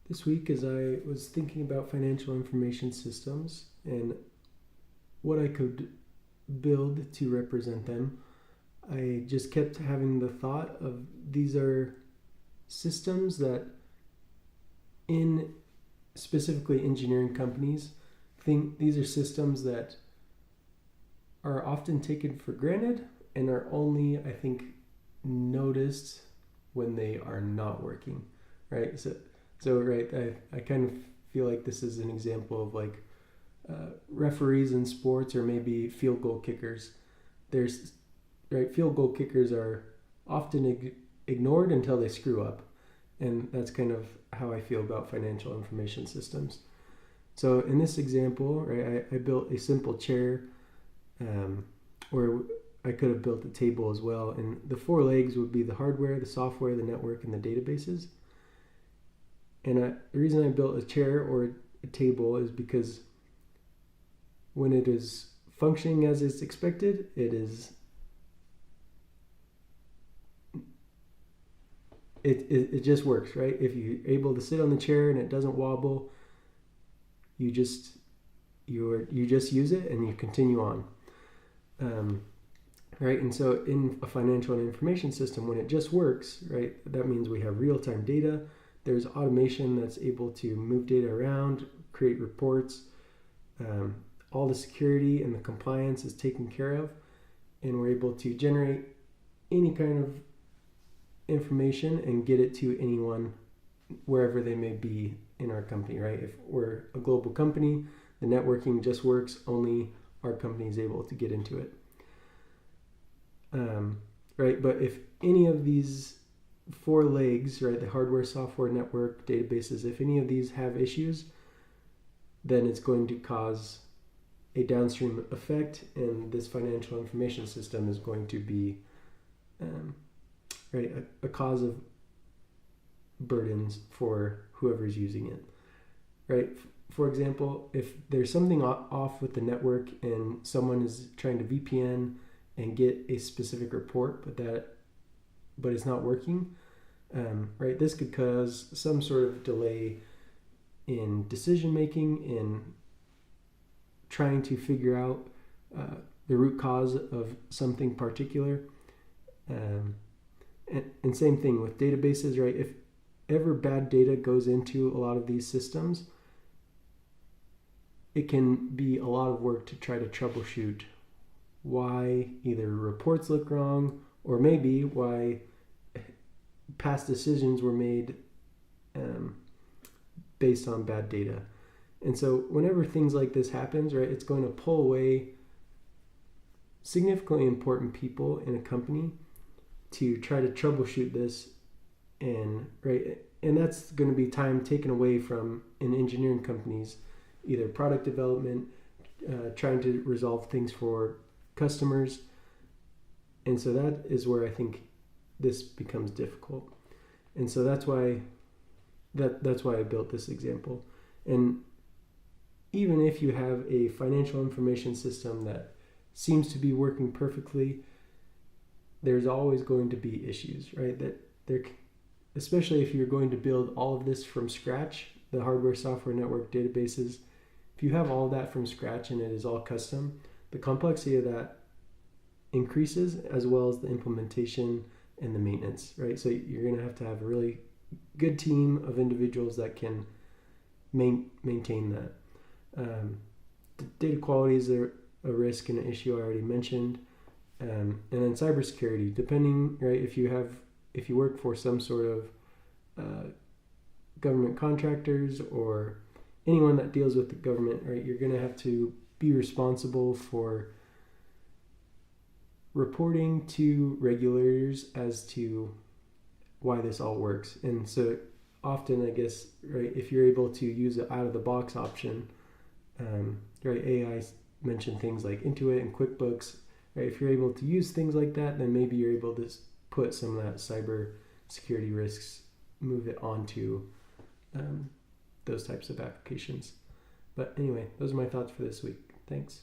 This week, as I was thinking about financial information systems and what I could build to represent them, I just kept having the thought of these are systems that, in specifically engineering companies, think these are systems that are often taken for granted and are only, I think, noticed when they are not working, right? So right, I kind of feel like this is an example of like referees in sports or maybe field goal kickers. There's right, field goal kickers are often ignored until they screw up, and that's kind of how I feel about financial information systems. So in this example, right, I built a simple chair, or I could have built a table as well, and the four legs would be the hardware, the software, the network, and the databases. And the reason I built a chair or a table is because when it is functioning as it's expected, it just works, right? If you're able to sit on the chair and it doesn't wobble, you just use it and you continue on, right? And so in a financial and information system, when it just works, right, that means we have real-time data. There's automation that's able to move data around, create reports. All the security and the compliance is taken care of, and we're able to generate any kind of information and get it to anyone wherever they may be in our company, right? If we're a global company, the networking just works, only our company is able to get into it. Right, but if any of these four legs, right, the hardware, software, network, databases, if any of these have issues, then it's going to cause a downstream effect, and this financial information system is going to be right, a cause of burdens for whoever's using it, right? For example, if there's something off with the network and someone is trying to VPN and get a specific report, but it's not working, right? This could cause some sort of delay in decision making, in trying to figure out the root cause of something particular. And same thing with databases, right? If ever bad data goes into a lot of these systems, it can be a lot of work to try to troubleshoot why either reports look wrong or maybe why past decisions were made based on bad data. And so whenever things like this happens, right, it's going to pull away significantly important people in a company to try to troubleshoot this, and that's going to be time taken away from in engineering companies, either product development, trying to resolve things for customers. And so that is where I think this becomes difficult. And so that's why I built this example. And even if you have a financial information system that seems to be working perfectly, there's always going to be issues, right? That there, especially if you're going to build all of this from scratch, the hardware, software, network, databases, if you have all that from scratch and it is all custom, the complexity of that increases, as well as the implementation and the maintenance, right? So you're going to have a really good team of individuals that can maintain that. The data quality is a risk and an issue I already mentioned. And then cybersecurity, depending, right, if you work for some sort of government contractors or anyone that deals with the government, right, you're going to have to be responsible for reporting to regulators as to why this all works. And so often, I guess, right, if you're able to use an out-of-the-box option, right, AI mentioned things like Intuit and QuickBooks, right? If you're able to use things like that, then maybe you're able to put some of that cyber security risks, move it onto those types of applications. But anyway, those are my thoughts for this week. Thanks.